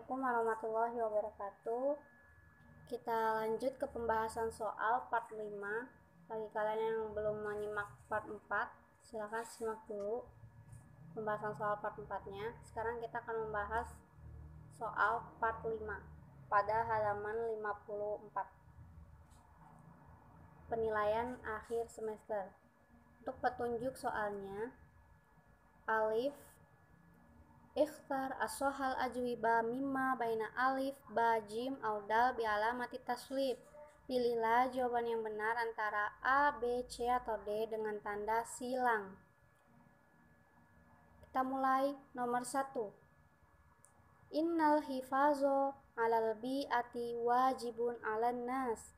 Assalamualaikum warahmatullahi wabarakatuh. Kita lanjut ke pembahasan soal part 5. Bagi kalian yang belum menyimak part 4, silahkan simak dulu pembahasan soal part 4-nya. Sekarang kita akan membahas soal part 5 pada halaman 54. Penilaian akhir semester. Untuk petunjuk soalnya, alif, ikhtar as-sohal ajwiba mimma baina alif, ba, jim, au dal bi alamati taslib. Pilihlah jawaban yang benar antara A, B, C, atau D dengan tanda silang. Kita mulai. Nomor 1. Innal hifazo alal bi'ati wajibun alan nas.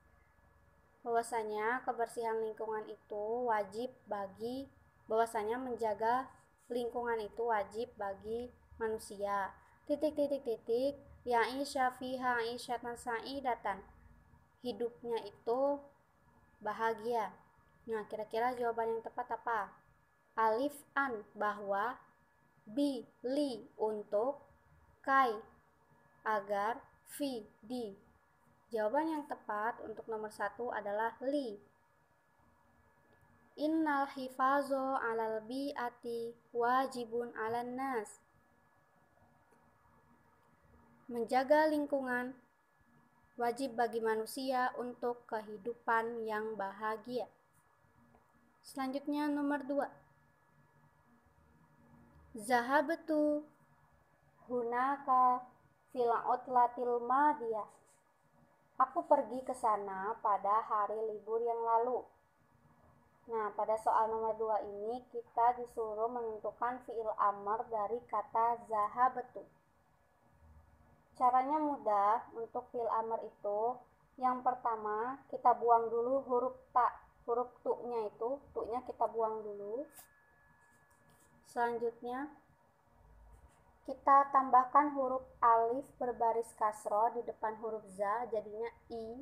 Bahwasanya kebersihan lingkungan itu wajib bagi, bahwasanya menjaga lingkungan itu wajib bagi manusia. Ya'isha fiha 'isyatan sa'idatan. Hidupnya itu bahagia. Nah, kira-kira jawaban yang tepat apa? Alif, an, bahwa, bi, li, untuk, kai, agar, fi, di. Jawaban yang tepat untuk nomor 1 adalah li. Innal hifazo alal bi'ati wajibun alan nas. Menjaga lingkungan wajib bagi manusia untuk kehidupan yang bahagia. Selanjutnya nomor 2. Zahabtu hunaka fil utlatil madiyah. Aku pergi ke sana pada hari libur yang lalu. Nah, pada soal nomor 2 ini kita disuruh menentukan fi'il amr dari kata zahabtu. Caranya mudah. Untuk fi'il amr itu, yang pertama kita buang dulu huruf ta, huruf tu-nya itu, tu-nya kita buang dulu. Selanjutnya kita tambahkan huruf alif berbaris kasroh di depan huruf za, jadinya i.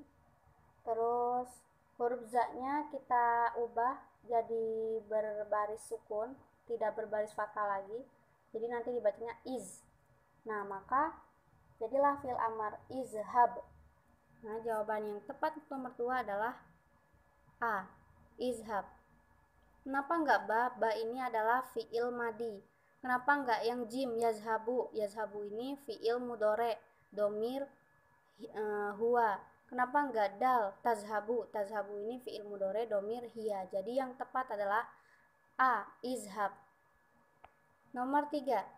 Terus huruf za-nya kita ubah jadi berbaris sukun, tidak berbaris fathah lagi. Jadi nanti dibacanya iz. Nah, maka jadilah fi'il amr izhab. Nah, jawaban yang tepat nomor 2 adalah A, izhab. Kenapa enggak ba? Ba ini adalah fi'il madi. Kenapa enggak yang jim, yazhabu? Yazhabu ini fi'il mudore, domir huwa. Kenapa enggak dal, tazhabu? Tazhabu ini fi'il mudore, domir hiya. Jadi yang tepat adalah A, izhab. Nomor 3.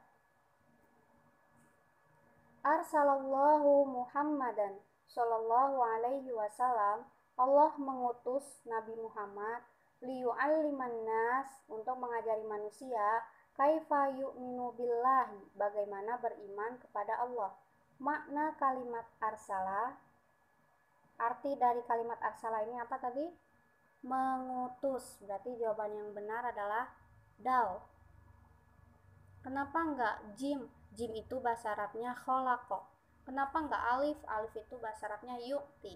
Arsalallahu Muhammadan sallallahu alaihi wasallam. Allah mengutus Nabi Muhammad liyu'alliman nas, untuk mengajari manusia kaifa yu'minu billahi, bagaimana beriman kepada Allah. Makna kalimat arsala, arti dari kalimat arsala ini apa tadi? Mengutus. Berarti jawaban yang benar adalah dal. Kenapa enggak jim? Jim itu bahasa Arabnya kholaqo. Kenapa enggak alif? Alif itu bahasa Arabnya yu'ti.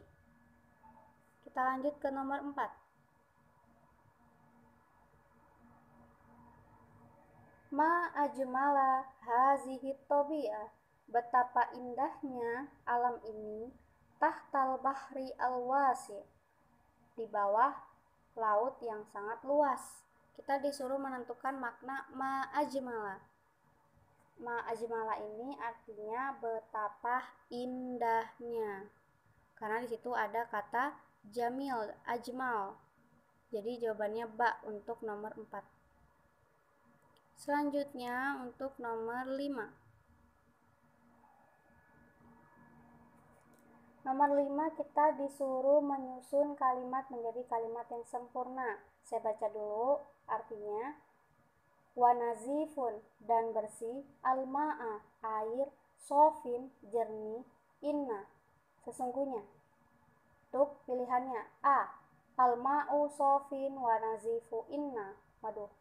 Kita lanjut ke nomor 4. Ma ajmala hazihi tobi'ah. Betapa indahnya alam ini tahtal bahri al-wasi', di bawah laut yang sangat luas. Kita disuruh menentukan makna ma ajmala. Ma ajmala ini artinya betapa indahnya, karena di situ ada kata jamil, ajmal. Jadi jawabannya ba untuk nomor 4. Selanjutnya untuk nomor 5. Nomor 5 kita disuruh menyusun kalimat menjadi kalimat yang sempurna. Saya baca dulu artinya. Wanazifun, dan bersih, alma'a, air, sofin, jernih, inna, sesungguhnya. Untuk pilihannya A, alma'u sofin wanazifu inna. Waduh,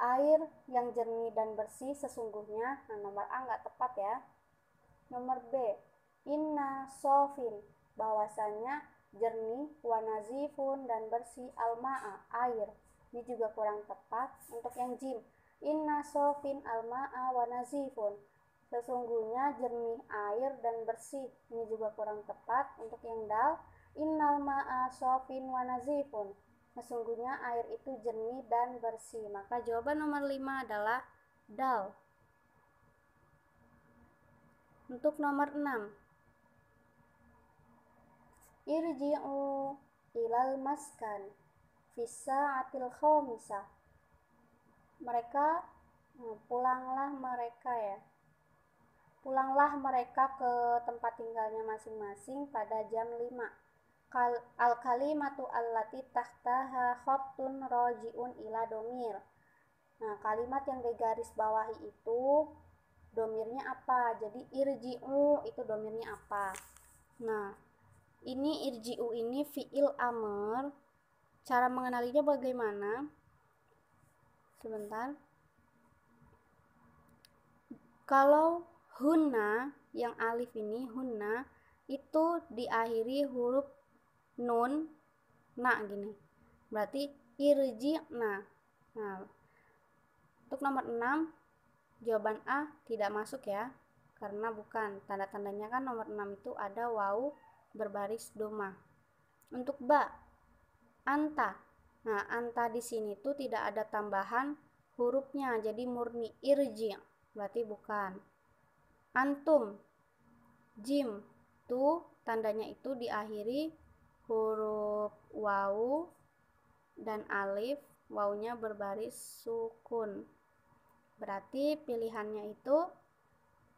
air yang jernih dan bersih sesungguhnya. Nah, nomor A nggak tepat ya. Nomor B, inna sofin, bahwasanya jernih, wanazifun, dan bersih, alma'a, air. Ini juga kurang tepat. Untuk yang jim, inna sofin alma'a wa nazifun, Sesungguhnya jernih air dan bersih. Ini juga kurang tepat. Untuk yang dal, innal ma'a shafin wa nazifun. Sesungguhnya air itu jernih dan bersih. Maka jawaban nomor 5 adalah dal. Untuk nomor 6, irji'u ilal maskan fissa'atil khamisah. Pulanglah mereka ke tempat tinggalnya masing-masing pada jam 5. Al-kalimatu allati tahtaha khattun raji'un ila domir. Nah, kalimat yang digaris bawahi itu domirnya apa? Jadi irji'u itu domirnya apa? Nah, ini irji'u ini fi'il amr. Cara mengenalinya bagaimana? Sebentar. Kalau hunna, yang alif ini hunna, itu diakhiri huruf nun, na gini. Berarti irji'na. Nah, untuk nomor 6, jawaban A tidak masuk ya. Karena bukan. Tanda-tandanya kan nomor 6 itu ada wawu berbaris doma. Untuk ba, anta. Nah, anta di sini tuh tidak ada tambahan hurufnya, jadi murni irji'. Berarti bukan. Antum, jim, tuh tandanya itu diakhiri huruf wawu dan alif, wawunya berbaris sukun. Berarti pilihannya itu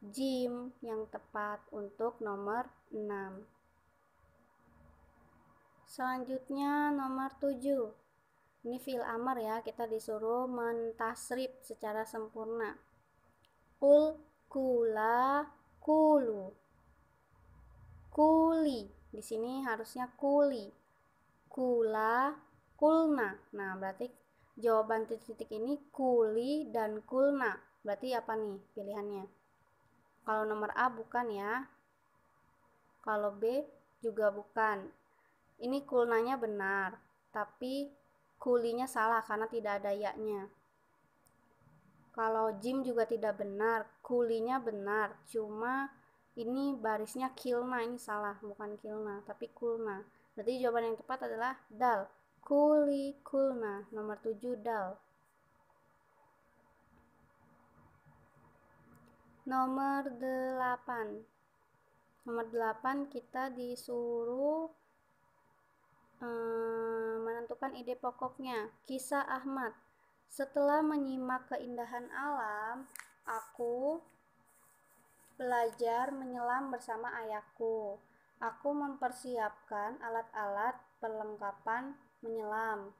jim yang tepat untuk nomor 6. Selanjutnya nomor 7. Ini fi'il amar ya, kita disuruh mentasrif secara sempurna. Kul, kula, kulu. Kuli, di sini harusnya kuli. Kula, kulna. Nah, berarti jawaban titik-titik ini kuli dan kulna. Berarti apa nih pilihannya? Kalau nomor A bukan ya. Kalau B juga bukan. Ini kulnanya benar, tapi kulinya salah karena tidak ada ya-nya. Kalau jim juga tidak benar, kulinya benar, cuma ini barisnya kilna, ini salah, bukan kilna, tapi kulna. Berarti jawaban yang tepat adalah dal. Kuli, kulna. Nomor 7 dal. Nomor 8. Nomor 8 kita disuruh menentukan ide pokoknya. Kisah Ahmad. Setelah menyimak keindahan alam, aku belajar menyelam bersama ayahku. Aku mempersiapkan alat-alat perlengkapan menyelam.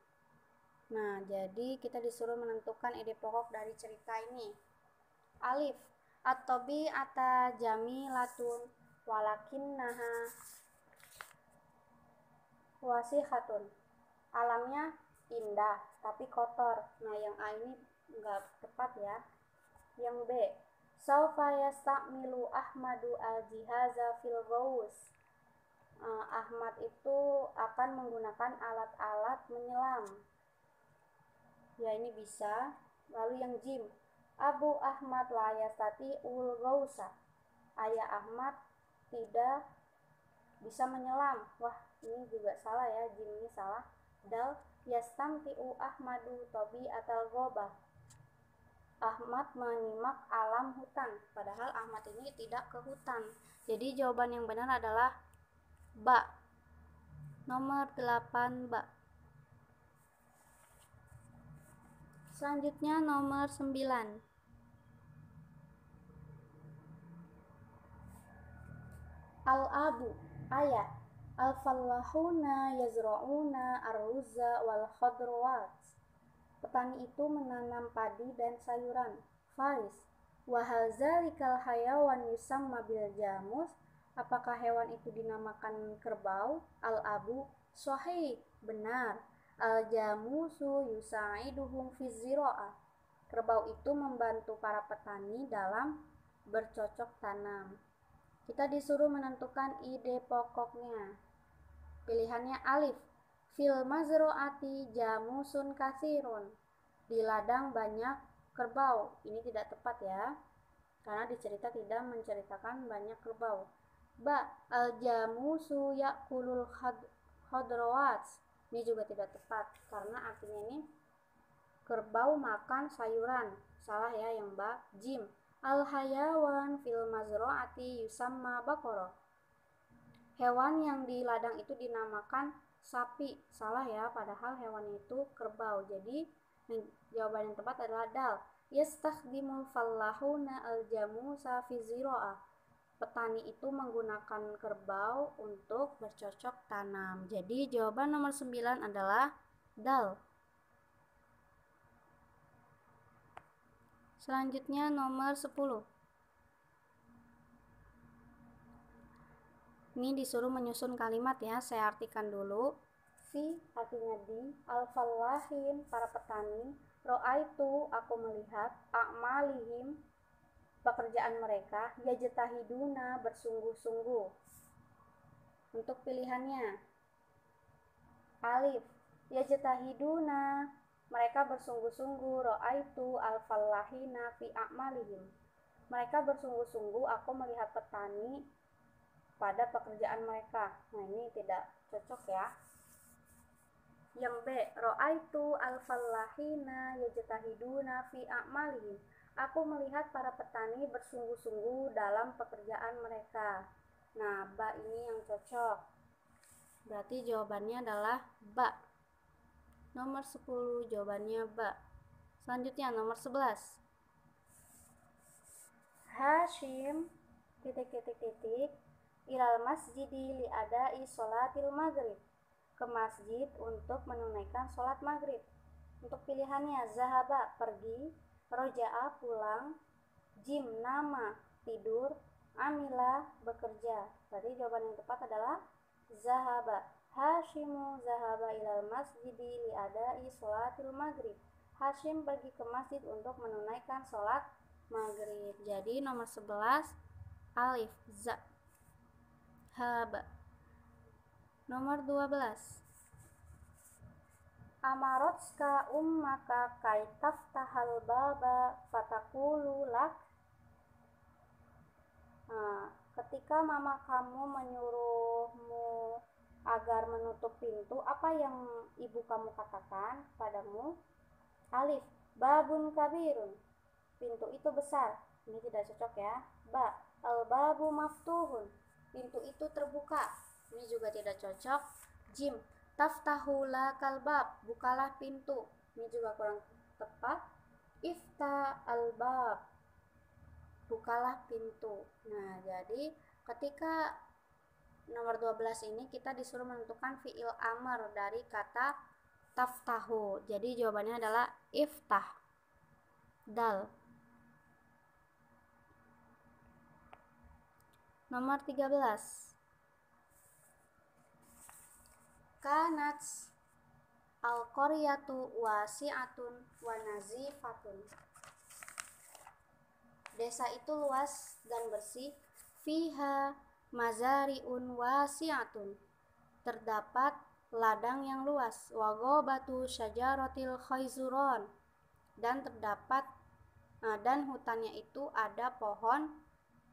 Nah, jadi kita disuruh menentukan ide pokok dari cerita ini. Alif, at-tobi ata jamilatun walakinnaha wasihatun. Alamnya indah tapi kotor. Nah, yang A ini enggak tepat ya. Yang B, saufa yasta'milu Ahmadu al-jihaza fil ghaus. Ahmad itu akan menggunakan alat-alat menyelam. Ya, ini bisa. Lalu yang jim, Abu Ahmad la yastati'ul ghausa. Ayah Ahmad tidak bisa menyelam. Wah, ini juga salah ya, jim ini salah. Dal, yastamti'u Ahmadu tobi atal ghobah. Ahmad menyimak alam hutan, padahal Ahmad ini tidak ke hutan. Jadi jawaban yang benar adalah ba. Nomor 8 ba. Selanjutnya nomor 9. Al-abu, ayah. Al-fallahuna yazra'una ar-ruzza wal khadrawat. Petani itu menanam padi dan sayuran. Faris, wahal zalikal hayawan yusamma bil jamus. Apakah hewan itu dinamakan kerbau? Al-abu, sahih, benar. Al-jamusu yusaiduhum fi zira'ah. Kerbau itu membantu para petani dalam bercocok tanam. Kita disuruh menentukan ide pokoknya. Pilihannya alif, fil mazro'ati jamusun kasirun. Di ladang banyak kerbau. Ini tidak tepat ya. karena di cerita tidak menceritakan banyak kerbau. Ba, al-jamusu yakulul khadrawat. Ini juga tidak tepat karena artinya ini kerbau makan sayuran. Salah ya yang ba. Jim, al-hayawan fil mazro'ati yusamma baqarah. Hewan yang di ladang itu dinamakan sapi. Salah ya, padahal hewan itu kerbau. Jadi jawaban yang tepat adalah dal. Yastakhdimul fallahuna al-jamusa fi ziro'ah. Petani itu menggunakan kerbau untuk bercocok tanam. Jadi jawaban nomor 9 adalah dal. Selanjutnya nomor 10. Ini disuruh menyusun kalimat ya, saya artikan dulu. Fi artinya di, al-fallahin para petani, ro'aitu aku melihat, a'malihim pekerjaan mereka, yajtahiduna bersungguh-sungguh. Untuk pilihannya alif, yajtahiduna mereka bersungguh-sungguh, ro'aitu al-fallahina fi a'malihim mereka bersungguh-sungguh, aku melihat petani pada pekerjaan mereka. Nah ini tidak cocok ya. Yang B, ro'aitu al-fallahina yajtahiduna fi a'malihim aku melihat para petani bersungguh-sungguh dalam pekerjaan mereka. Nah, ba ini yang cocok. Berarti jawabannya adalah ba. Nomor 10 jawabannya ba. Selanjutnya nomor 11. Hashim ilal masjidi li adai sholatil maghrib. Ke masjid untuk menunaikan sholat maghrib. Untuk pilihannya zahaba pergi, roja'a pulang, jim nama tidur, amila bekerja. Berarti jawaban yang tepat adalah zahaba. Hashimu zahaba ilal masjidi li adai sholatil maghrib. Hashim pergi ke masjid untuk menunaikan sholat maghrib. Jadi nomor 11 alif za haba. Nomor 12. Amarotska ummaka kai taftahal baba fatakulu lak. Nah, ketika mama kamu menyuruhmu agar menutup pintu, apa yang ibu kamu katakan padamu? Alif, babun kabirun. Pintu itu besar. Ini tidak cocok ya. Ba, al-babu maftuhun. Pintu itu terbuka. Ini juga tidak cocok. Jim, taftahu lakal bab, bukalah pintu. Ini juga kurang tepat. Ifta al-bab, bukalah pintu. Nah, jadi ketika nomor 12 ini kita disuruh menentukan fi'il amr dari kata taftahu. Jadi jawabannya adalah iftah. Dal. Nomor 13. Kanat al-qaryatu wasi'atun wa nazifatun. Desa itu luas dan bersih. Fiha mazari'un wasi'atun. Terdapat ladang yang luas. Wa ghabatu syajaratil khayzuron. Dan terdapat dan hutannya itu ada pohon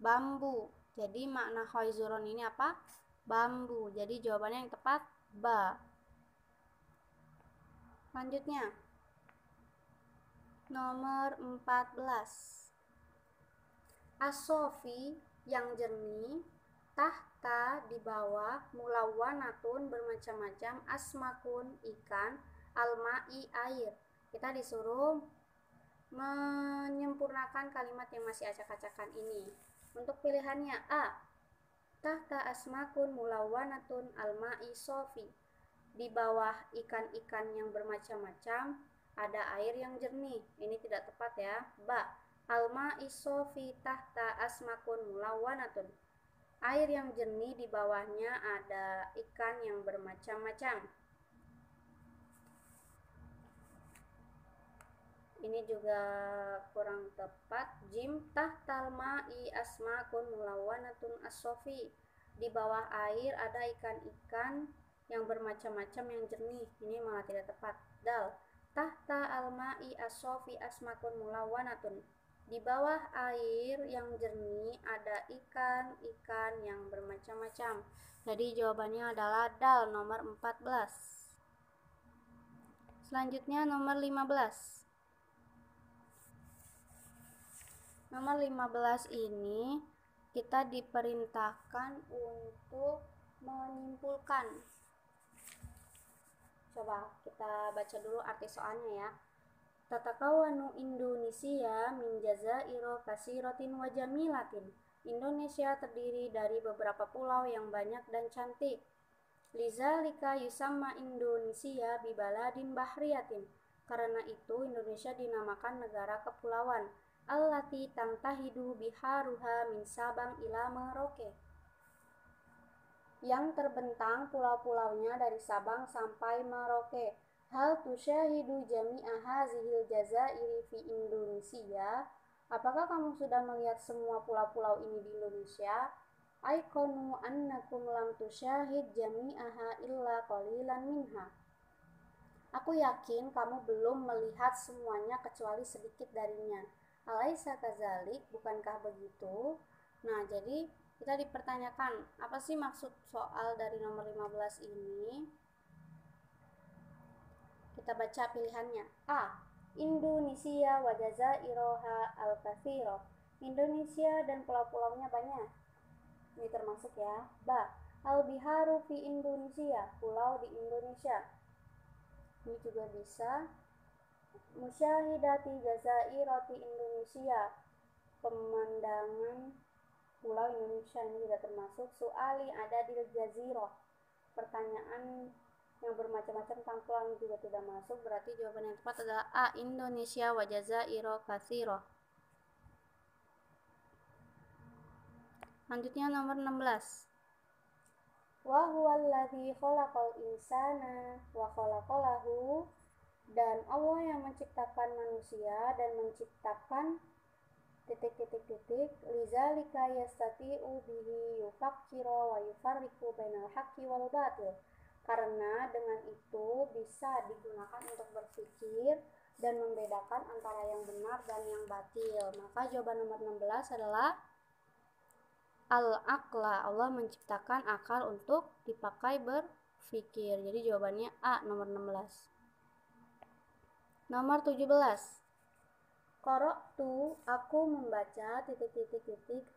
bambu. Jadi makna khayzuron ini apa? Bambu. Jadi jawabannya yang tepat ba. Selanjutnya nomor 14. As-sofi yang jernih, tahta di bawah, mulawanatun bermacam-macam, asmakun ikan, almai air. Kita disuruh menyempurnakan kalimat yang masih acak-acakan ini. Untuk pilihannya A, tahta asmakun mulawanatun almai sofi. Di bawah ikan-ikan yang bermacam-macam ada air yang jernih. Ini tidak tepat ya. Ba, almai sofi tahta asmakun mulawanatun. Air yang jernih di bawahnya ada ikan yang bermacam-macam. Ini juga kurang tepat. Jim tahtal ma'i asmakun mulawanatun as-sofi. Di bawah air ada ikan-ikan yang bermacam-macam yang jernih. Ini malah tidak tepat. Dal, tahta al-ma'i as-sofi asmakun mulawanatun. Di bawah air yang jernih ada ikan-ikan yang bermacam-macam. Jadi jawabannya adalah dal nomor 14. Selanjutnya nomor 15. Nomor 15 ini kita diperintahkan untuk menyimpulkan. Coba kita baca dulu arti soalnya ya. Tatakawanu Indonesia min jazairo kasiratin wa jamilatin. Indonesia terdiri dari beberapa pulau yang banyak dan cantik. Lizalika yusamma Indonesia bibaladin bahriyatin. Karena itu Indonesia dinamakan negara kepulauan. Allati tantahidu biharuha min Sabang ila Merauke. Yang terbentang pulau-pulaunya dari Sabang sampai Merauke. Hal tusyahidu jami'a hazihil jazairi fi Indonesia. Apakah kamu sudah melihat semua pulau-pulau ini di Indonesia? Aikonu annakum lam tusyahid jami'aha illa qalilan minha. Aku yakin kamu belum melihat semuanya kecuali sedikit darinya. Alaisa kazalik, bukankah begitu? Nah, jadi kita dipertanyakan, apa sih maksud soal dari nomor 15 ini? Kita baca pilihannya. A. Indonesia wa jazairoha al-katsiro. Indonesia dan pulau-pulaunya banyak. Ini termasuk ya. B. Al-biharu fi Indonesia. Pulau di Indonesia. Ini juga bisa. Musyahidati jazairati Indonesia. Pemandangan pulau Indonesia ini juga termasuk. Suali ada di jazirah. Pertanyaan yang bermacam-macam tentang pulau ini juga tidak masuk. Berarti jawaban yang tepat adalah A. Indonesia wa jazairo katsiro. Selanjutnya nomor 16. Wa huwallazi khalaqal insana wa khalaqalahu. Dan Allah yang menciptakan manusia dan menciptakan lizalika yastati'u bihi yufakkira wa yufarriqu bainal haqqi wal batil. Karena dengan itu bisa digunakan untuk berpikir dan membedakan antara yang benar dan yang batil. Maka jawaban nomor 16 adalah al-aqla. Allah menciptakan akal untuk dipakai berpikir. Jadi jawabannya A nomor 16. Nomor 17. Qara'tu, aku membaca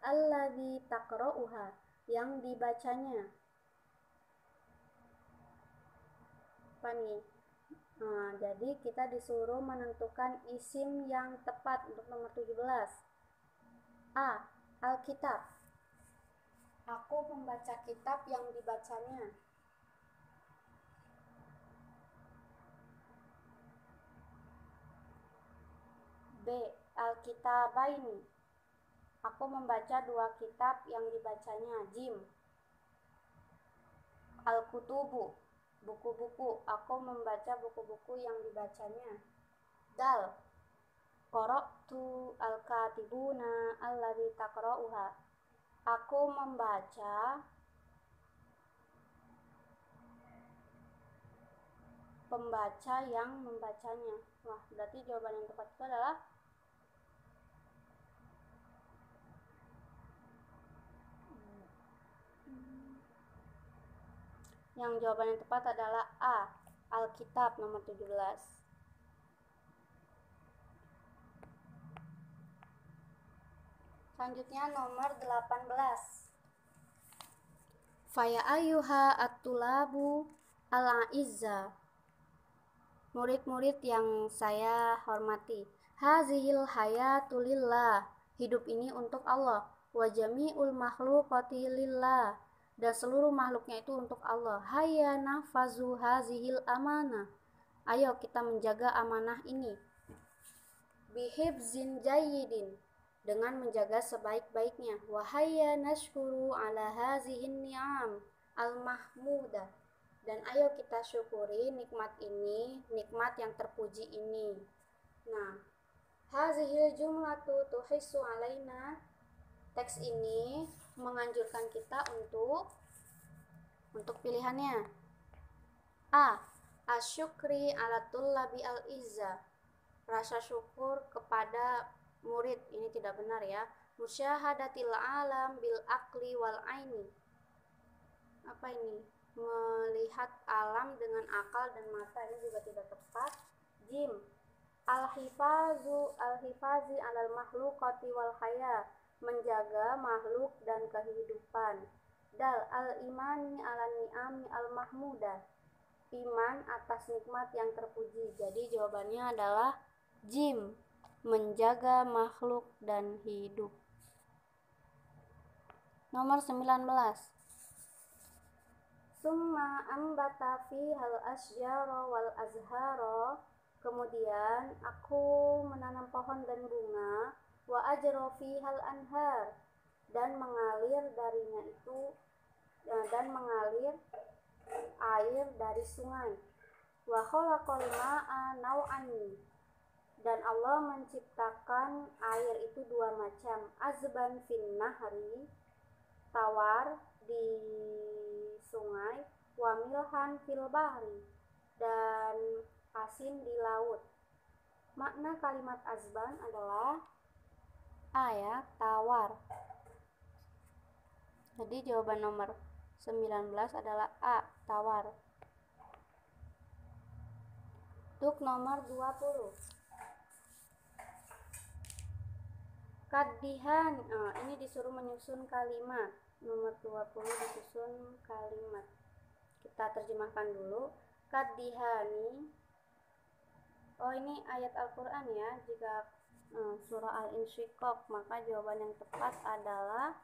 alladzi taqra'uha, yang dibacanya. Apa nih? Nah, jadi kita disuruh menentukan isim yang tepat untuk nomor 17. A. Alkitab. Aku membaca kitab yang dibacanya. B. Alkitabaini. Aku membaca dua kitab yang dibacanya. Jim. Al-kutubu. Buku-buku. Aku membaca buku-buku yang dibacanya. Dal. Qara'tu al-katibuna alladzi taqra'uha. Aku membaca pembaca yang membacanya. Wah, berarti jawaban yang tepat itu adalah jawaban yang tepat adalah A. Alkitab nomor 17. Selanjutnya nomor 18. Faya ayyuha at-tulabu al-izza. Murid-murid yang saya hormati. Hazihil hayatu lillah. Hidup ini untuk Allah. Wa jami'ul makhluqati lillah. Dan seluruh makhluknya itu untuk Allah. Hayya nahfazu hazihil amanah. Ayo kita menjaga amanah ini. Bihibzin jayyidin. Dengan menjaga sebaik-baiknya. Wa hayya nashkuru ala hazihin ni'am al-mahmudah. Dan ayo kita syukuri nikmat ini, nikmat yang terpuji ini. Nah, hazihil jumlatu tuhissu alaina. Teks ini menganjurkan kita untuk pilihannya. A. Asyukri ala tullabi al-izza. Rasa syukur kepada murid. Ini tidak benar ya. Musyahadatil alam bil akli wal aini. Apa ini? Melihat alam dengan akal dan mata. Ini juga tidak tepat. Jim. Al-hifazi alal mahlukati wal haya. Menjaga makhluk dan kehidupan. Dal. Al-imani ala ni'ami al-mahmudah. Iman atas nikmat yang terpuji. Jadi jawabannya adalah jim. Menjaga makhluk dan hidup. Nomor 19. Summa ambata fihal asjaro wal azharo. Kemudian aku menanam pohon dan bunga. Wa ajro fihal anhar. Dan mengalir darinya itu dan mengalir air dari sungai. Wa khalaqal ma'a naw'an. Dan Allah menciptakan air itu dua macam. Azban fin nahri, tawar di sungai, wa milhan fil bahri, dan asin di laut. Makna kalimat azban adalah ya, tawar. Jadi jawaban nomor 19 adalah A, tawar. Untuk nomor 20. Kadihan, ini disuruh menyusun kalimat. Nomor 20 disusun kalimat. Kita terjemahkan dulu. Kadihani. Ini ayat Al-Quran ya. Jika surah Al-Insyiqaq, maka jawaban yang tepat adalah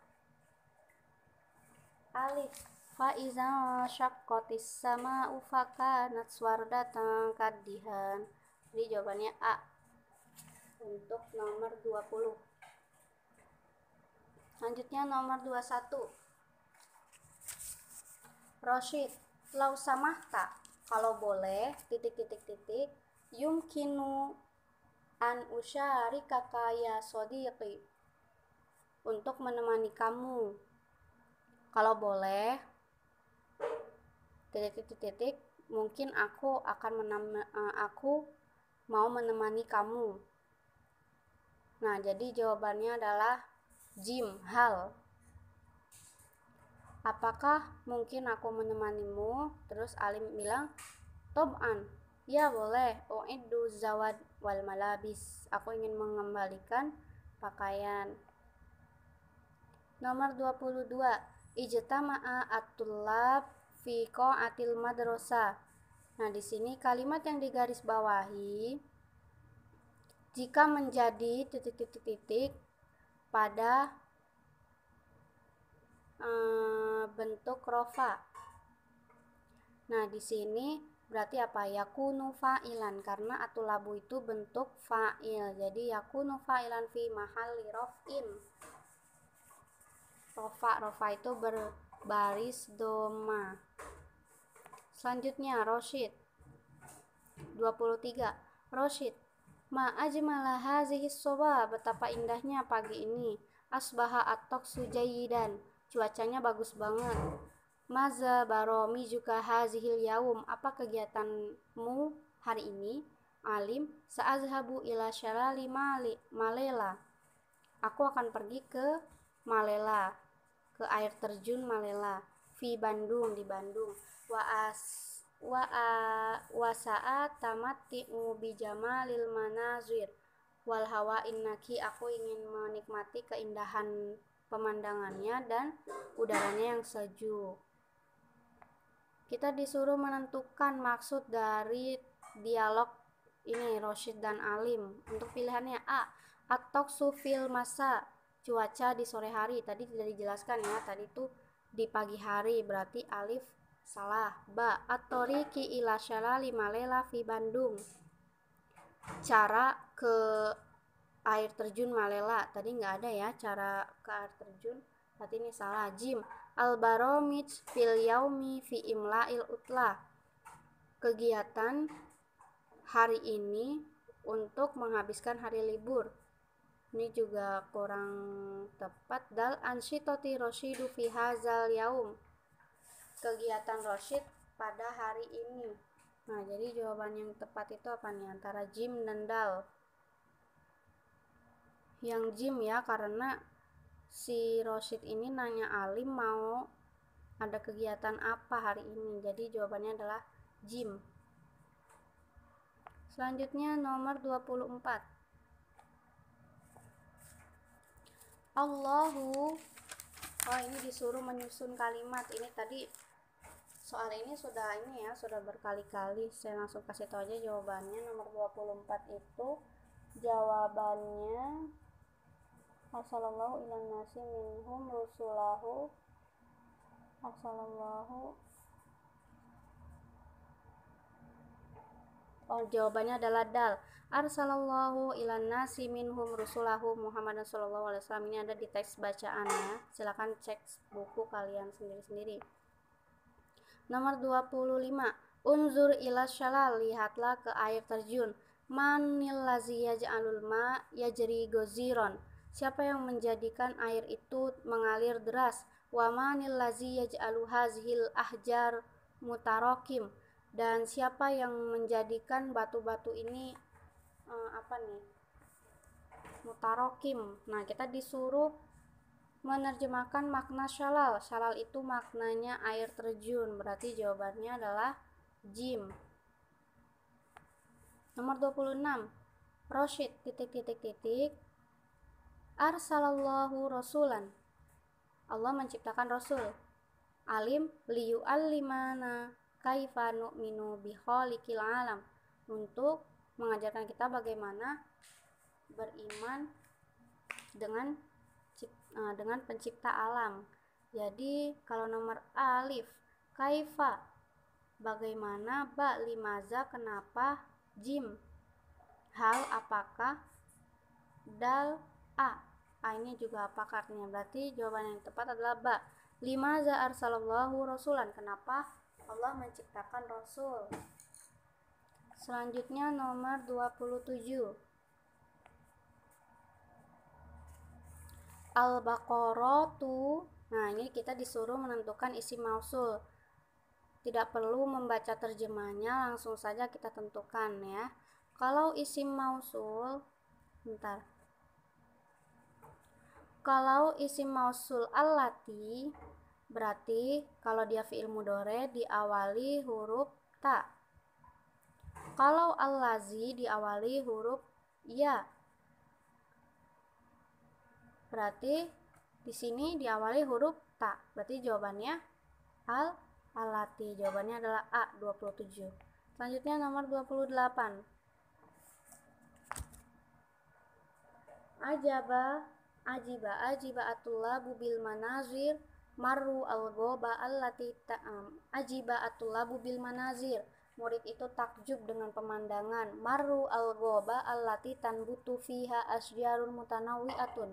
alif. Fa'iza syaqqatis sama'u fakanat swardatan kadihan. Jadi jawabannya A untuk nomor 20. Selanjutnya nomor 21. Rosyid, lau samahta, kalau boleh, yumkinu an usyarikaka ya sodiqi, untuk menemani kamu. Kalau boleh, mungkin aku mau menemani kamu. Nah, jadi jawabannya adalah jim, hal. Apakah mungkin aku menemanimu? Terus Alim bilang, tob'an, ya boleh. U'iddu zawad wal malabis, aku ingin mengembalikan pakaian. Nomor 22. Ijtama'a at-tullab fi qa'atil madrasah. Nah, di sini kalimat yang digaris bawahi jika menjadi pada bentuk rofa. Nah, di sini berarti apa? Yakunu fa'ilan, karena atulabu itu bentuk fa'il. Jadi yakunu fa'ilan fi mahalli raf'in. Rofa itu berbaris doma. Selanjutnya Rosyid 23. Rosyid, ma ajmala hazihi soba, betapa indahnya pagi ini. Asbaha at-taqsu jayidan, cuacanya bagus banget. Maza baromi juga hazihil yaum, apa kegiatanmu hari ini? Alim, sa'azhabu ila syalali malela, aku akan pergi ke Malela, ke air terjun Malela. Fi Bandung, di Bandung. Wa sa'at tamatti'u bi jamalil manazir wal hawa innaki, aku ingin menikmati keindahan pemandangannya dan udaranya yang sejuk. Kita disuruh menentukan maksud dari dialog ini Rosyid dan Alim. Untuk pilihannya A, at-taqsu fil masa, cuaca di sore hari. Tadi tidak dijelaskan ya, tadi itu di pagi hari, berarti alif salah. Ba, at-tariqi ila syalali malela fi Bandung, cara ke air terjun Malela. Tadi nggak ada ya cara ke air terjun, berarti ini salah. Jim, al-baromij fil yaumi fi imla'il utlah, kegiatan hari ini untuk menghabiskan hari libur. Ini juga kurang tepat. Dal ansyitoti Rosyidu fi hazal yaum, kegiatan Rosyid pada hari ini. Nah, jadi jawaban yang tepat itu apa nih? Antara jim dan dal. yang jim ya, karena si Rosyid ini nanya Alim mau ada kegiatan apa hari ini, jadi jawabannya adalah jim. Selanjutnya nomor 24. Allahu. Ini disuruh menyusun kalimat. Ini tadi soal ini sudah berkali-kali. Saya langsung kasih tahu aja jawabannya. Nomor 24 itu jawabannya Arsalallahu ilan nasi minhum rusulahu. Jawabannya adalah dal. Arsalallahu ilan nasi minhum rusulahu Muhammadan sallallahu alaihi wasallam. Ini ada di teks bacaannya. Silakan cek buku kalian sendiri-sendiri. Nomor 25. Unzur ila syalal, lihatlah ke air terjun. Manil lazi yaj'alul ma yajri goziron. Siapa yang menjadikan air itu mengalir deras? Wa manil lazi yaj'alu hazhil ahjar mutarokim. Dan siapa yang menjadikan batu-batu ini mutarokim. Nah, kita disuruh menerjemahkan makna syalal. Syalal itu maknanya air terjun, berarti jawabannya adalah jim. Nomor 26. Rosyid arsalallahu rasulan. Allah menciptakan rasul. Alim liyu'allimana kaifa nu'minu bikhaliqil alam. Untuk mengajarkan kita bagaimana beriman dengan pencipta alam. Jadi kalau nomor alif kaifa bagaimana, ba limaza kenapa, jim hal apakah, dal a ini juga apakah artinya. Berarti jawaban yang tepat adalah ba. Limaza arsalallahu rasulan, kenapa Allah menciptakan rasul. Selanjutnya nomor 27. Al-Baqaratu. Nah, ini kita disuruh menentukan isim mausul. Tidak perlu membaca terjemahnya, langsung saja kita tentukan ya. Kalau isim mausul, Kalau isim mausul allati, berarti kalau dia fi'il mudhore diawali huruf ta. Kalau allazi diawali huruf ya. Berarti di sini diawali huruf ta. Berarti jawabannya allati. Jawabannya adalah A, 27. Selanjutnya nomor 28. Ajiba atullabu bil manazir marru al-ghoba allati ajiba atullabu bil manazir. Murid itu takjub dengan pemandangan. Marru al-ghoba allati tanbutu fiha asjarun mutanawwi'atun.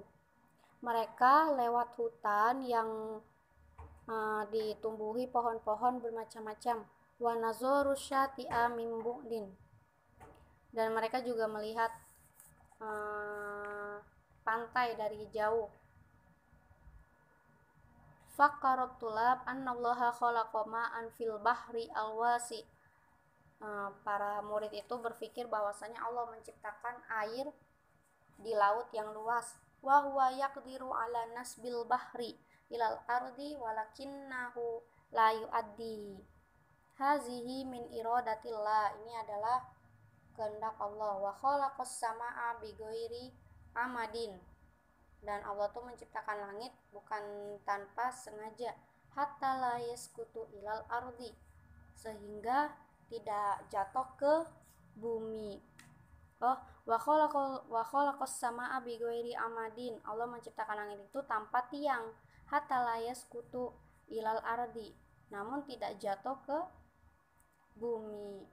Mereka lewat hutan yang ditumbuhi pohon-pohon bermacam-macam. Wa nazaru syati'a min bu'din. Dan mereka juga melihat pantai dari jauh. Faqarat tulab annallaha khalaqa ma'an fil bahri alwasi. Para murid itu berpikir bahwasanya Allah menciptakan air di laut yang luas. Wa huwa yaqdiru ala nasbil bahri ilal ardi walakinnahu la yu'addi. Hazihi min iradatillah. Ini adalah kehendak Allah. Wa khalaqas samaa bighairi amadin. Dan Allah tuh menciptakan langit bukan tanpa sengaja. Hatta la yaskutu ilal ardi, sehingga tidak jatuh ke bumi. Wa khalaqas samaa bighairi amadin. Allah menciptakan langit itu tanpa tiang. Hatta la yaskutu ilal ardi, namun tidak jatuh ke bumi.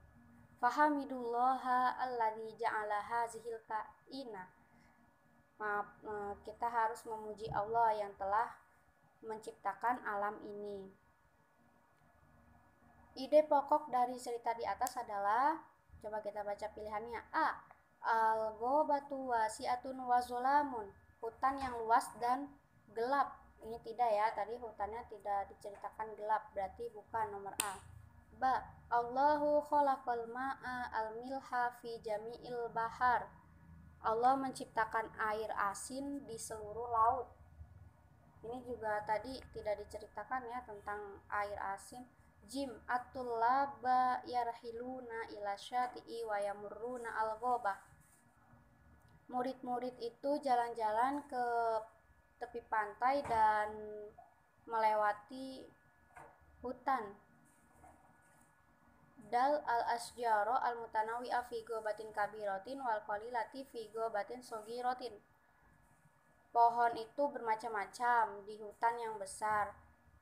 Fahamidullaha alladzi ja'ala hazihil kaina. Kita harus memuji Allah yang telah menciptakan alam ini. Ide pokok dari cerita di atas adalah, coba kita baca pilihannya. A. Al-ghobatu wasi'atun wa zulamun. Hutan yang luas dan gelap. Ini tidak ya, tadi hutannya tidak diceritakan gelap, berarti bukan nomor A. Ba. Allahu khalaqal ma'a al-milha fi jami'il bahar. Allah menciptakan air asin di seluruh laut. Ini juga tadi tidak diceritakan ya tentang air asin. Jim at-tullaba yarhiluna ila syati'i wa yamurruna al-ghobah. Murid-murid itu jalan-jalan ke tepi pantai dan melewati hutan. Dal al-asjaro al-mutanawi'a fi ghobatin kabiratin wal qalilati fi ghobatin sogiratin. Pohon itu bermacam-macam di hutan yang besar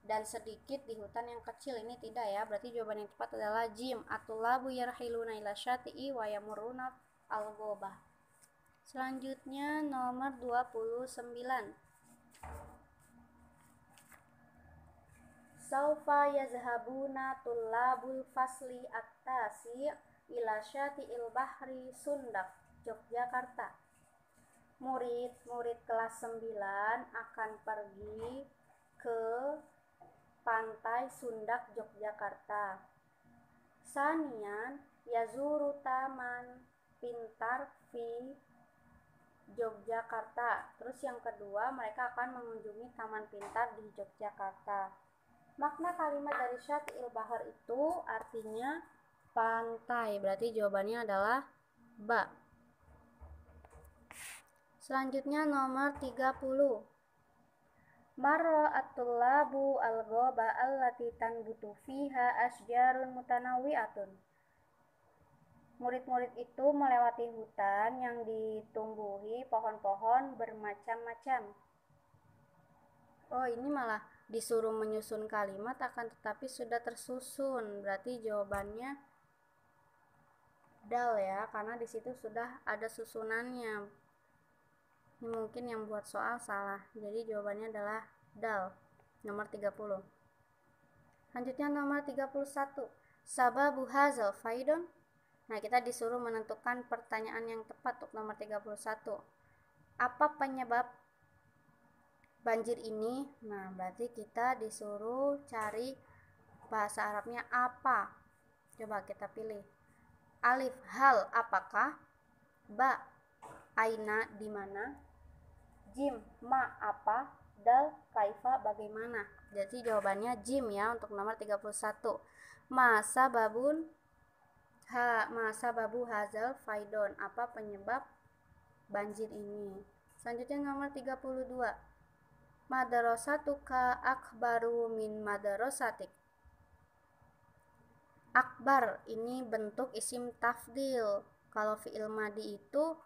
dan sedikit di hutan yang kecil. Ini tidak ya, berarti jawaban yang tepat adalah jim. At-tullabu yarhiluna ila syati'i wa yamurruna al-ghobah. Selanjutnya nomor 29. Saufa yazhabuna tullabul fasli at-tasi' ila syati'il bahri Sundak, Yogyakarta. Murid-murid kelas 9 akan pergi ke pantai Sundak, Yogyakarta. Sanian yazuru taman pintar fi Yogyakarta. Terus yang kedua, mereka akan mengunjungi taman pintar di Yogyakarta. Makna kalimat dari syati'il bahar itu artinya pantai. Berarti jawabannya adalah ba. Selanjutnya nomor 30. Marra at-tullabu al-ghoba allati tanbutu fiha asjarun mutanawwi'atun. Murid-murid itu melewati hutan yang ditumbuhi pohon-pohon bermacam-macam. Oh, ini malah disuruh menyusun kalimat akan tetapi sudah tersusun. Berarti jawabannya dal ya, karena di situ sudah ada susunannya. Ini mungkin yang buat soal salah. Jadi jawabannya adalah dal. Nomor 30. Selanjutnya nomor 31. Sababu hazal faidun. Nah, kita disuruh menentukan pertanyaan yang tepat untuk nomor 31. Apa penyebab banjir ini? Nah, berarti kita disuruh cari bahasa Arabnya apa. Coba kita pilih. Alif, hal, apakah? Ba, aina, di mana? Jim, ma, apa? Dal, kaifa, bagaimana? Jadi jawabannya jim ya untuk nomor 31. Masa babun babu hazal faidon. Apa penyebab banjir ini? Selanjutnya nomor 32. Madarasatuka akbaru min madarasatik. Akbar ini bentuk isim tafdil. Kalau fi'il madi itu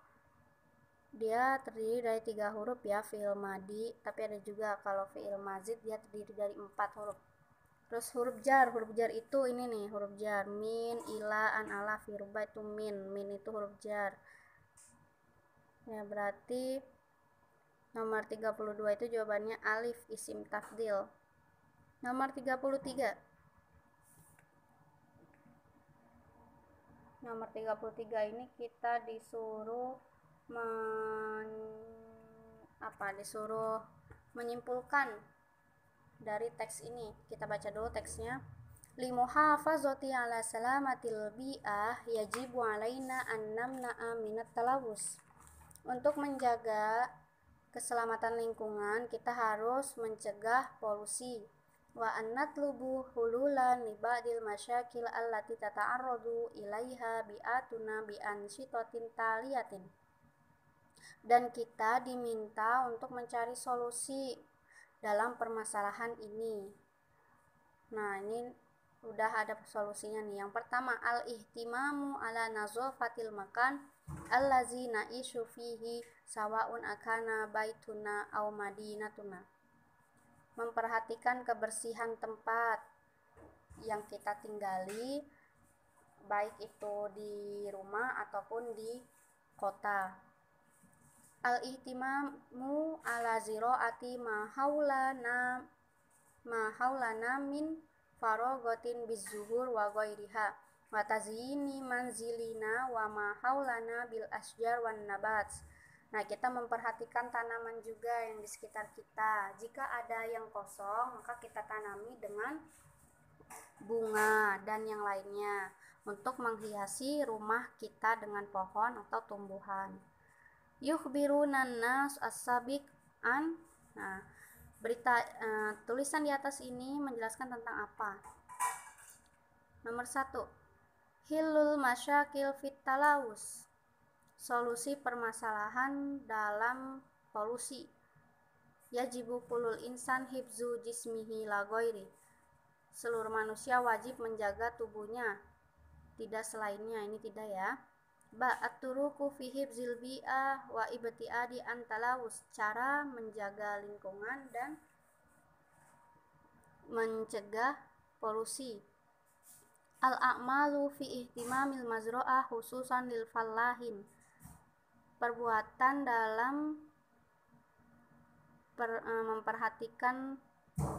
dia terdiri dari 3 huruf ya, fi'il madi. Tapi ada juga kalau fi'il mazid dia terdiri dari 4 huruf. Terus huruf jar itu ini nih, huruf jar. Min, ila, an, ala, firba itu min. Min itu huruf jar. Ya, berarti nomor 32 itu jawabannya alif, isim tafdil. Nomor 33. Nomor 33 ini kita disuruh disuruh menyimpulkan dari teks ini. Kita baca dulu teksnya. Limuhafazati ala salamatil bi'ah yajibu alaina an namna'a minat talawus. Untuk menjaga keselamatan lingkungan, kita harus mencegah polusi. Wa annatlubu hululan li ba'dil masyakil allati tata'arradu ilaiha bi'atuna bi'ansyitatin taliyatin. Dan kita diminta untuk mencari solusi dalam permasalahan ini. Nah, ini udah ada solusinya nih. Yang pertama, al-ihtimamu ala nazofatil makan allazi na'ishu fihi sawa'un akana baituna au madinatuna. Memperhatikan kebersihan tempat yang kita tinggali, baik itu di rumah ataupun di kota. Al-ihtimamu ala ziraati ma haulana min farogotin bizuhur wa ghairiha wa tazyini manzilina wa ma haulana bil asjar wan nabat. Nah, kita memperhatikan tanaman juga yang di sekitar kita. Jika ada yang kosong, maka kita tanami dengan bunga dan yang lainnya untuk menghiasi rumah kita dengan pohon atau tumbuhan. Yukhbirunan nas as-sabiq an. Nah, berita tulisan di atas ini menjelaskan tentang apa? Nomor 1. Hilul masyakil fit talawus. Solusi permasalahan dalam polusi. Yajibu kulul insan hibzu jismihi la ghairi. Seluruh manusia wajib menjaga tubuhnya, tidak selainnya. Ini tidak ya. Ba at-turuku fi hibzil bi'ah wa ibtiadi an talawus. Cara menjaga lingkungan dan mencegah polusi. Al-a'malu fi ihtimamil mazro'ah khususan lil fallahin. Perbuatan dalam memperhatikan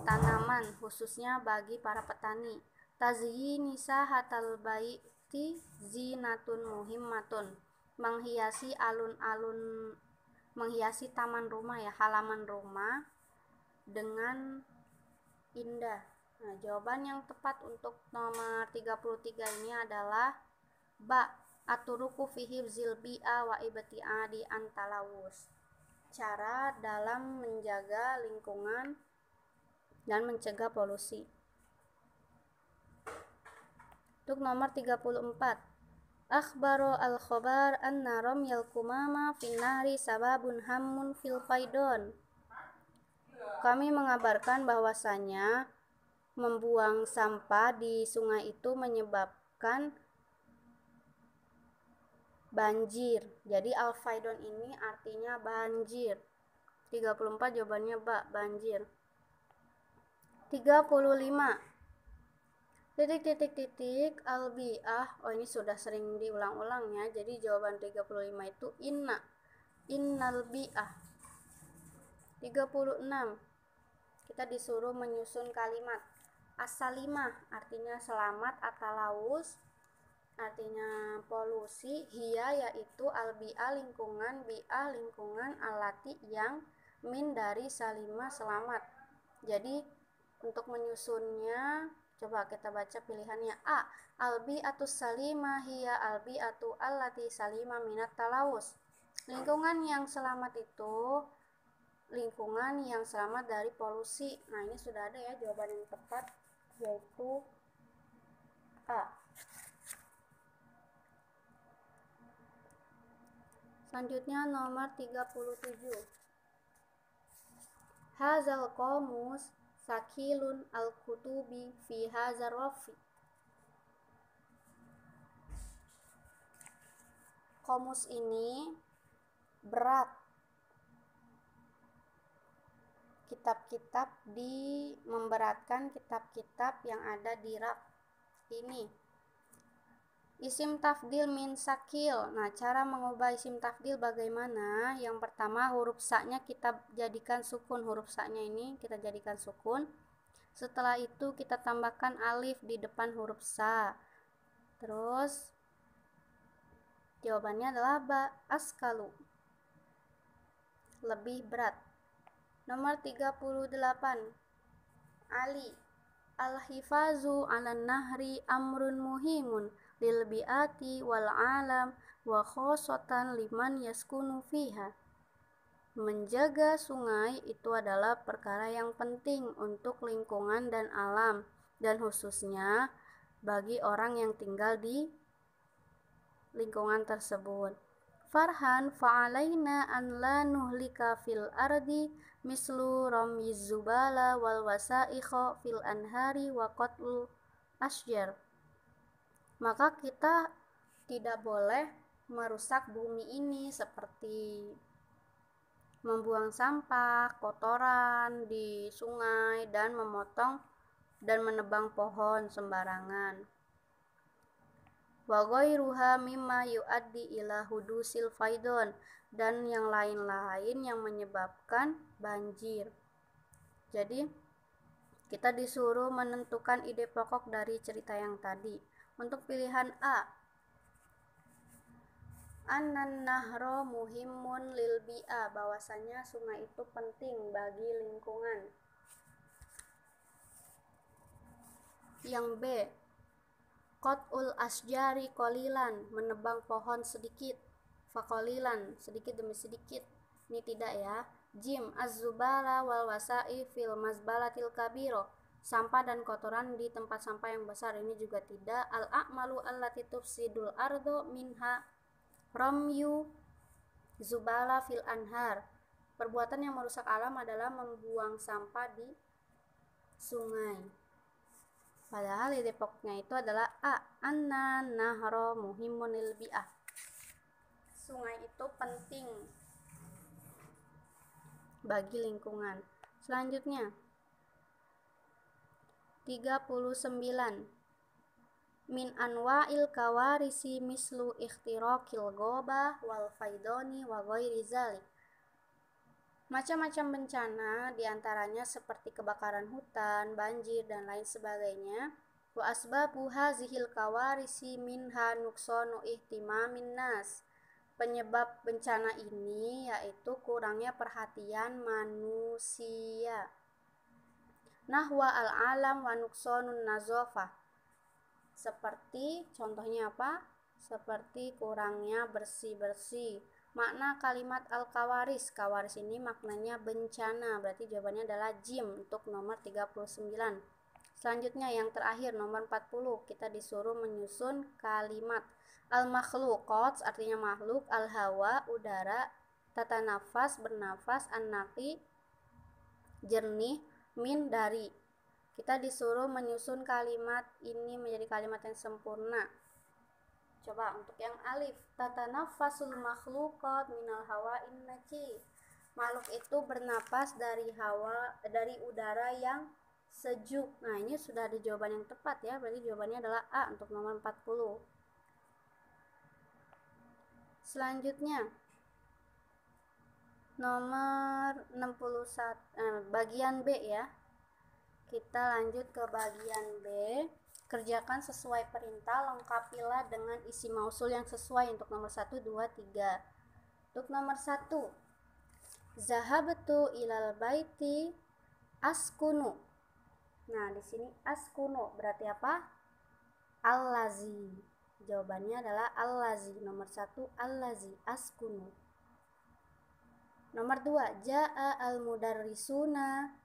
tanaman khususnya bagi para petani. Tazyini sahatal baiti zinatun muhimmatun. Menghiasi alun-alun, menghiasi taman rumah ya, halaman rumah dengan indah. Nah, jawaban yang tepat untuk nomor 33 ini adalah ba aturuku fi hifzil bi'a wa ibtiadi an talawus. Cara dalam menjaga lingkungan dan mencegah polusi. Untuk nomor 34. Akhbaro al-khobar anna ramyal kumama finnari sababun hammun fil faidon. Kami mengabarkan bahwasanya membuang sampah di sungai itu menyebabkan banjir. Jadi al-faidon ini artinya banjir. 34 jawabannya ba, banjir. 35. Titik al-bi'ah. Oh, ini sudah sering diulang-ulang ya. Jadi jawaban 35 itu inna. Innal bi'ah. 36. Kita disuruh menyusun kalimat. As-salimah artinya selamat, at-talawus artinya polusi, hiya yaitu al-bi'ah lingkungan, bi'ah lingkungan, alati yang, min dari salimah selamat. Jadi untuk menyusunnya coba kita baca pilihannya. A. Al-bi'atus salimah hiya al-bi'atu allati salimah minat talawus. Lingkungan yang selamat itu lingkungan yang selamat dari polusi. Nah, ini sudah ada ya jawaban yang tepat, yaitu A. Selanjutnya nomor 37. Hazal qomus sakilun al-kutubi fi hazar rafi. Qomus ini berat. Kitab-kitab memberatkan kitab-kitab yang ada di rak ini. Isim tafdil min sakil. Nah, cara mengubah isim tafdil bagaimana? Yang pertama, huruf sa-nya kita jadikan sukun. Huruf sa-nya ini kita jadikan sukun. Setelah itu kita tambahkan alif di depan huruf sa. Terus jawabannya adalah ba, askalu. Lebih berat. Nomor 38. Ali. Al-hifazu 'alan nahri amrun muhimun lil bi'ati wal alam wa khosotan liman yaskunu fiha. Menjaga sungai itu adalah perkara yang penting untuk lingkungan dan alam, dan khususnya bagi orang yang tinggal di lingkungan tersebut. Farhan fa'alaina an la nuhlika fil ardi mislu ramyiz zubala wal wasaikha fil anhari wa qatlul asjar. Maka kita tidak boleh merusak bumi ini seperti membuang sampah, kotoran di sungai, dan memotong dan menebang pohon sembarangan. Wa ghairuha mimma yuaddi ila hudusil faidon, dan yang lain-lain yang menyebabkan banjir. Jadi kita disuruh menentukan ide pokok dari cerita yang tadi. Untuk pilihan A, Anan nahro muhimun lil bi'a, bahwasanya sungai itu penting bagi lingkungan. Yang B, qat'ul asjari qalilan, menebang pohon sedikit. Faqalilan, sedikit demi sedikit. Ini tidak ya. Jim, az-zubala wal wasa'i fil mazbalatil kabiro, sampah dan kotoran di tempat sampah yang besar. Ini juga tidak. Al-a'malu allati tufsidul ardo minha ramyu zubala fil anhar, perbuatan yang merusak alam adalah membuang sampah di sungai. Padahal di Depoknya itu adalah anna nahro muhimun lil bi'ah, sungai itu penting bagi lingkungan. Selanjutnya 39. Min anwa'il kawarisi mislu ikhtiraqil ghobah wal faidoni wa ghairi zalik. Macam-macam bencana diantaranya seperti kebakaran hutan, banjir, dan lain sebagainya. Wa asbabu hazihil kawarisi minha nuksonu ihtimamin nas. Penyebab bencana ini yaitu kurangnya perhatian manusia. Nahwa al-alam wa nuksonun nazofah. Seperti contohnya apa? Seperti kurangnya bersih-bersih. Makna kalimat al-kawaris, kawaris ini maknanya bencana, berarti jawabannya adalah jim untuk nomor 39. Selanjutnya yang terakhir nomor 40, kita disuruh menyusun kalimat. Al-makhluqat artinya makhluk, al-hawa udara, tata nafas bernafas, an-naqi jernih, min dari. Kita disuruh menyusun kalimat ini menjadi kalimat yang sempurna. Coba untuk yang alif, tatanafasul makhluqat minal hawa'in naqi. Makhluk itu bernapas dari udara yang sejuk. Nah, ini sudah ada jawaban yang tepat ya. Berarti jawabannya adalah A untuk nomor 40. Selanjutnya nomor 61, bagian B ya. Kita lanjut ke bagian B. Kerjakan sesuai perintah, lengkapilah dengan isi mausul yang sesuai untuk nomor 1, 2, 3. Untuk nomor 1, zahabtu ilal baiti askunu. Nah, di sini askunu berarti apa? Allazi. Jawabannya adalah allazi. Nomor 1, allazi, askunu. Nomor 2, jaa al-mudarrisuna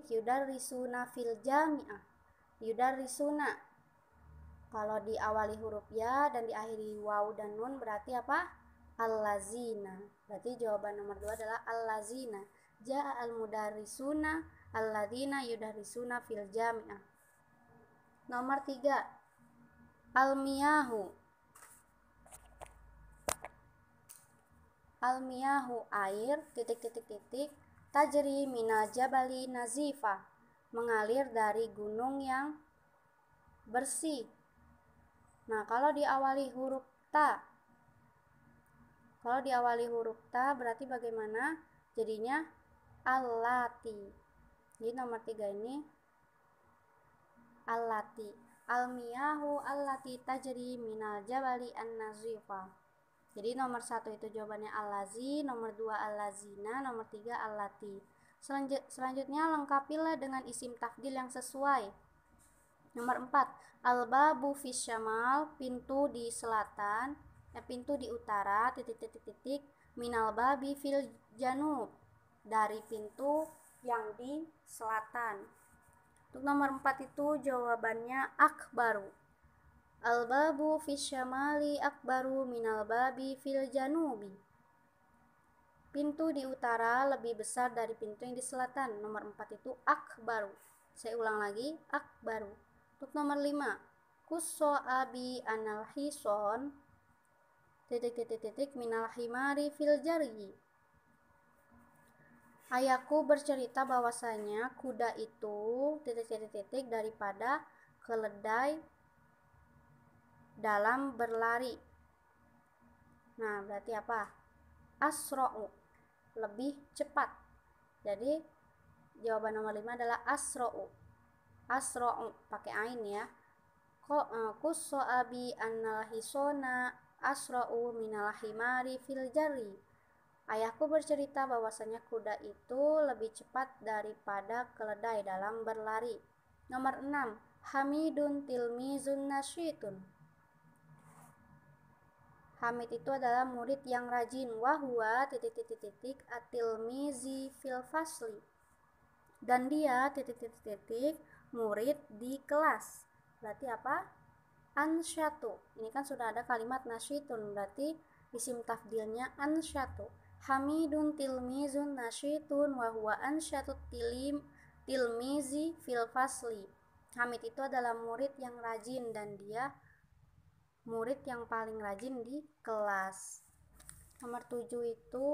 yudarrisuna fil jami'ah. Yudarrisuna kalau diawali huruf ya dan diakhiri waw dan nun berarti apa? Allazina. Berarti jawaban nomor 2 adalah allazina. Jaa al-mudarrisuna alladzina yudarrisuna fil jami'ah. Nomor 3, al-miyahu. Al-miyahu air tajri minal jabali nazifa, mengalir dari gunung yang bersih. Nah, kalau diawali huruf ta. Kalau diawali huruf ta berarti bagaimana? Jadinya allati. Jadi nomor 3 ini allati. Al-miyahu allati tajri minal jabali an-nazifa. Jadi nomor 1 itu jawabannya allazi, nomor 2 allazina, nomor 3 allati. Selanjutnya lengkapilah dengan isim tafdil yang sesuai. Nomor 4, al-babu fis syamal, pintu di selatan, pintu di utara, minal babi fil janub, dari pintu yang di selatan. Untuk nomor 4 itu jawabannya akbaru. Al-babu fis syamali akbaru minal babi fil janubi. Pintu di utara lebih besar dari pintu yang di selatan. Nomor 4 itu akbaru. Saya ulang lagi, akbaru. Untuk nomor 5, kusso abi anal hison minal himari fil jargi. Ayahku bercerita bahwasanya kuda itu daripada keledai dalam berlari. Nah, berarti apa? Asro'u, lebih cepat. Jadi jawaban nomor 5 adalah asro'u. Asro'u pakai ain ya. Kusso abi annal hisona asro'u minal himari fil jari. Ayahku bercerita bahwasanya kuda itu lebih cepat daripada keledai dalam berlari. Nomor 6, Hamidun tilmizun nasyitun. Hamid itu adalah murid yang rajin. Wahwa titik-titik-titik atilmizi fil fasli. Dan dia titik-titik-titik murid di kelas. Berarti apa? Ansyatu. Ini kan sudah ada kalimat nasyitun, berarti isim tafdilnya ansyatu. Hamidun tilmizun nasyitun wa huwa ansyatu tilmizi fil fasli. Hamid itu adalah murid yang rajin dan dia murid yang paling rajin di kelas. Nomor 7 itu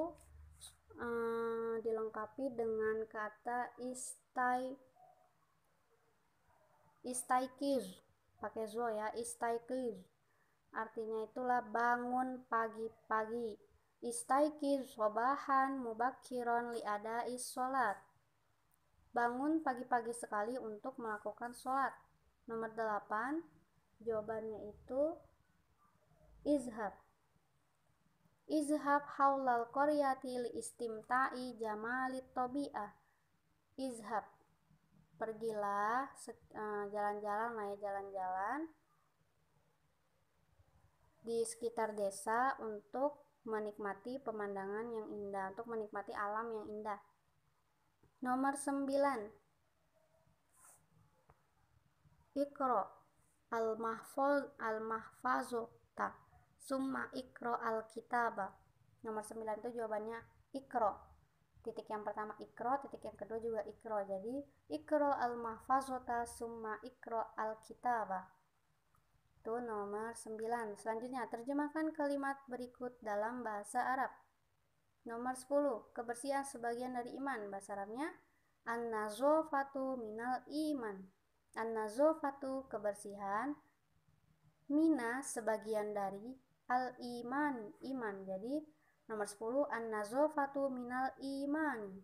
dilengkapi dengan kata istaikir, pakai zo ya, istaikir. Artinya itulah bangun pagi-pagi. Istaikir sobahan mubakiron li adais sholat. Bangun pagi-pagi sekali untuk melakukan sholat. Nomor 8, jawabannya itu izhab. Izhab haulal qaryati li istimta'i jamalit tabi'ah. Izhab, pergilah, jalan-jalan lah ya, jalan-jalan di sekitar desa untuk menikmati pemandangan yang indah, untuk menikmati alam yang indah. Nomor 9, Iqra al-mahfazota summa iqra al-kitaba. Nomor 9 itu jawabannya Iqra. Titik yang pertama Iqra, titik yang kedua juga Iqra. Jadi Iqra al-mahfazota summa iqra al-kitaba. Itu nomor 9. Selanjutnya, terjemahkan kalimat berikut dalam bahasa Arab. Nomor 10, kebersihan sebagian dari iman. Bahasa Arabnya an-nazofatu minal iman. An-nazofatu, kebersihan, mina, sebagian dari, al-iman, iman. Jadi nomor 10, an-nazofatu minal iman.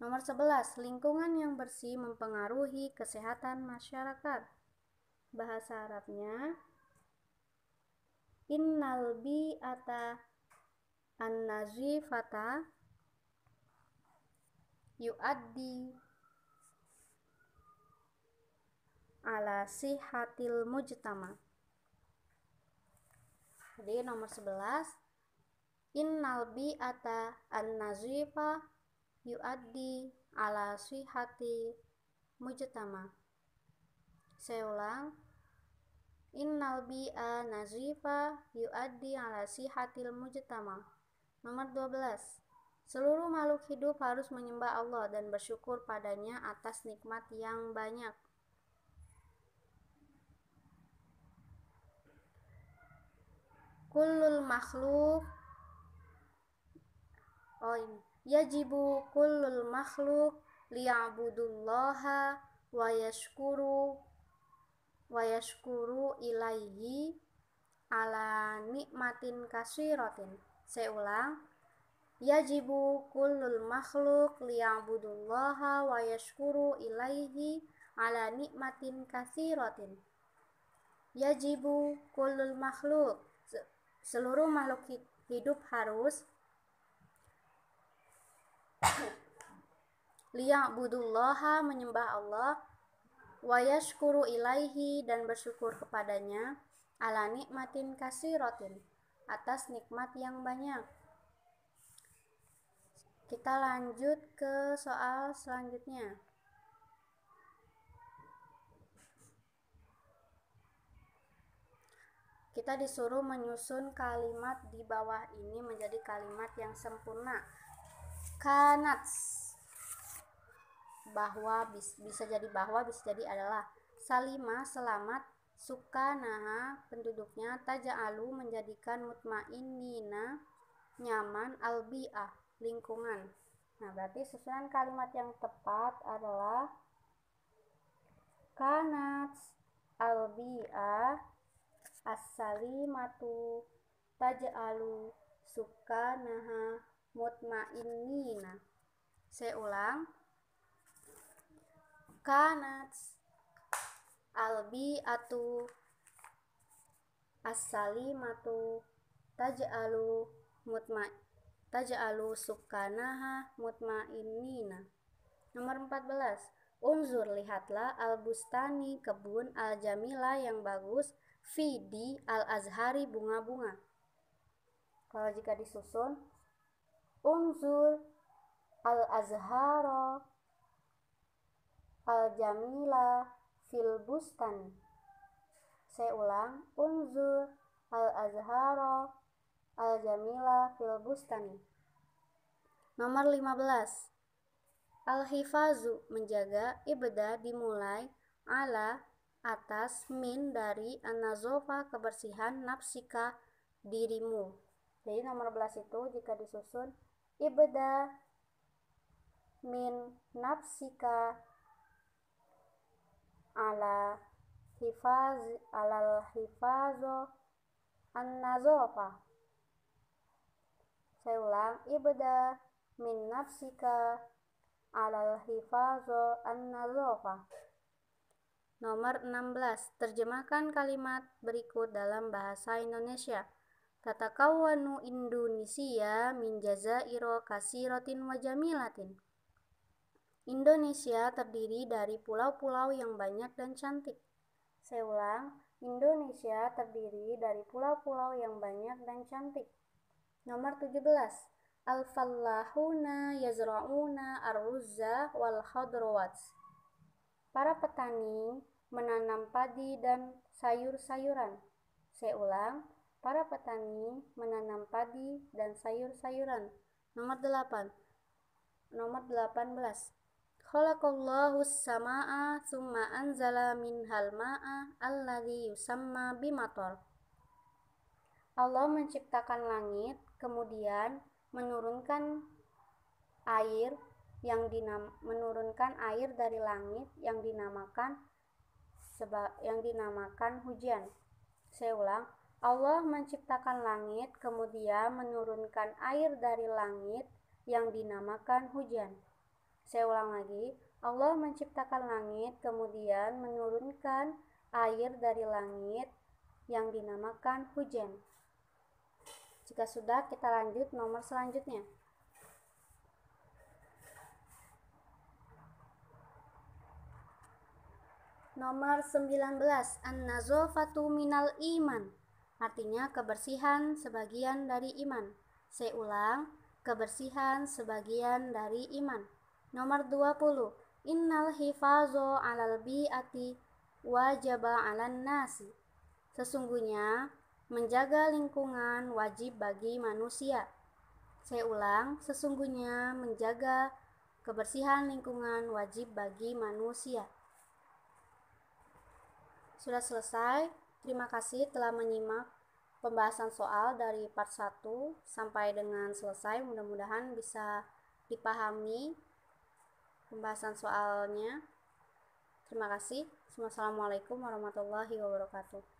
Nomor 11, lingkungan yang bersih mempengaruhi kesehatan masyarakat. Bahasa Arabnya innal bi'ata an-nazifata yu'addi ala sihatil mujtama. Jadi nomor 11, innal bi'ata an-nazifa yu'addi ala sihati mujtama. Saya ulang, innal bi'a nazifa yu'addi ala sihatil mujtama. Nomor 12, seluruh makhluk hidup harus menyembah Allah dan bersyukur padanya atas nikmat yang banyak. Kullul makhluk yajibu kullul makhluk liya'budullaha wa yashkuru ilaihi ala nikmatin kasiratin. Saya ulang, yajibu kullul makhluk liya'budullaha wa yashkuru ilaihi ala nikmatin kasiratin. Yajibu kullul makhluk, seluruh makhluk hidup harus liya'budullaha, menyembah Allah, wa yashkuru ilaihi, dan bersyukur kepadanya, ala nikmatin kasiratin, atas nikmat yang banyak. Kita lanjut ke soal selanjutnya. Kita disuruh menyusun kalimat di bawah ini menjadi kalimat yang sempurna. Kanats, bahwa, bisa jadi bahwa, bisa jadi adalah. Salima, selamat. Sukanaha, penduduknya. Taja'alu, menjadikan. Mutmainnina, nyaman. Albi'ah, lingkungan. Nah, berarti susunan kalimat yang tepat adalah kanats albi'ah as-salimatu taj'alu sukanaha mutmainnina. Saya ulang, kanat albi'atu as-salimatu taj'alu sukanaha mutmainnina. Nomor 14, unzur, lihatlah, al-bustani, kebun, al-jamila, yang bagus, fi, di, al-azhari, bunga-bunga. Kalau jika disusun, unzur al-azhara al-jamila fil bustani. Saya ulang, unzur al-azhara al-jamila fil bustani. Nomor 15. Al-hifazu menjaga, ibda dimulai, ala atas, min dari, an-nazofa kebersihan, nafsika dirimu. Jadi nomor 11 itu jika disusun, ibda min nafsika alal hifazo an-nazofa. Saya ulang, ibda min nafsika alal hifazo an-nazofa. Nomor 16. Terjemahkan kalimat berikut dalam bahasa Indonesia. Tatakawwanu Indonesia min jazairo kasirotin wa jamilatin. Indonesia terdiri dari pulau-pulau yang banyak dan cantik. Saya ulang, Indonesia terdiri dari pulau-pulau yang banyak dan cantik. Nomor 17. Al-fallahuna yazra'una ar-ruzza wal khadrawat. Para petani menanam padi dan sayur-sayuran. Saya ulang, para petani menanam padi dan sayur-sayuran. Nomor 18. Khalaqallahu as-samaa'a tsumma anzala minhal maa'a alladzi yusamma bimatar. Allah menciptakan langit, kemudian menurunkan air dari langit yang dinamakan hujan. Saya ulang, Allah menciptakan langit, kemudian menurunkan air dari langit yang dinamakan hujan. Saya ulang lagi, Allah menciptakan langit, kemudian menurunkan air dari langit yang dinamakan hujan. Jika sudah, kita lanjut nomor selanjutnya. Nomor 19. An-nazafatu minal iman. Artinya kebersihan sebagian dari iman. Saya ulang, kebersihan sebagian dari iman. Nomor 20. Innal hifazo alal bi'ati wajaba 'alan nasi. Sesungguhnya menjaga lingkungan wajib bagi manusia. Saya ulang, sesungguhnya menjaga kebersihan lingkungan wajib bagi manusia. Sudah selesai. Terima kasih telah menyimak pembahasan soal dari part 1 sampai dengan selesai. Mudah-mudahan bisa dipahami pembahasan soalnya. Terima kasih. Wassalamualaikum warahmatullahi wabarakatuh.